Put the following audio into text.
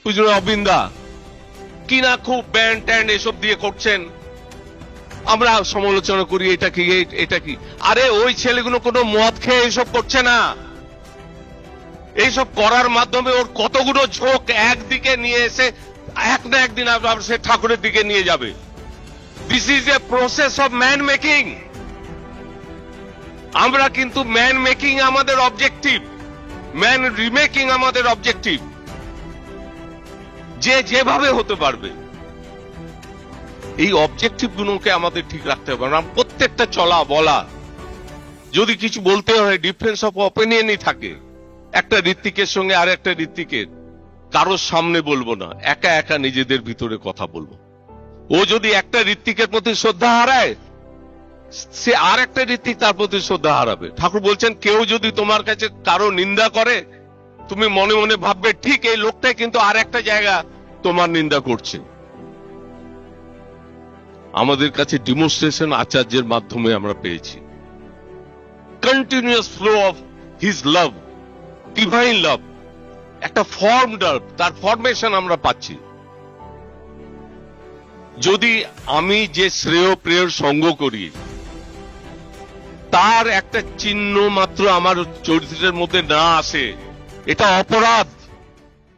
পুজোর অবিন্দা কিনা খুব ব্যান্ড ট্যান্ড এসব দিয়ে করছেন, আমরা সমালোচনা করি এটা কি এটা কি। আরে ওই ছেলেগুলো কোনো মদ খেয়ে এসব করছে না, এইসব করার মাধ্যমে ওর কতগুলো ঝোঁক একদিকে নিয়ে এসে এক না একদিন আবার সে ঠাকুরের দিকে নিয়ে যাবে। This is a process of man making. আমরা কিন্তু ম্যান মেকিং আমাদের অবজেক্টিভ, ম্যান রিমেকিং আমাদের অবজেক্টিভ। যে যেভাবে হতে পারবে এই অবজেক্টিভ গুলোকে আমাদের ঠিক রাখতে হবে। আমরা প্রত্যেকটা চলা বলা, যদি কিছু বলতে হয় ডিফারেন্স অফ অপিনিয়নই থাকে, একটা ঋত্বিকের সঙ্গে আর একটা ঋত্বিকের কারোর সামনে বলবো না, একা একা নিজেদের ভিতরে কথা বলবো। ও যদি একটা ঋত্বিকের প্রতি শ্রদ্ধা হারায়, সে আর একটা ঋত্বিক তার প্রতি শ্রদ্ধা হারাবে। ঠাকুর বলছেন কেউ যদি তোমার কাছে কারো নিন্দা করে, তুমি মনে মনে ভাববে ঠিক এই লোকটাই কিন্তু আর একটা জায়গা তোমার নিন্দা করছে। আমাদের কাছে ডেমনস্ট্রেশন আচার্যের মাধ্যমে আমরা পেয়েছি, continuous flow of his love, divine লাভ, একটা ফর্ম লাভ, তার ফরমেশন আমরা পাচ্ছি। যদি আমি যে শ্রেয় প্রেয় সঙ্গ করি তার একটা চিহ্ন মাত্র আমার চরিত্রের মধ্যে না আসে, এটা অপরাধ।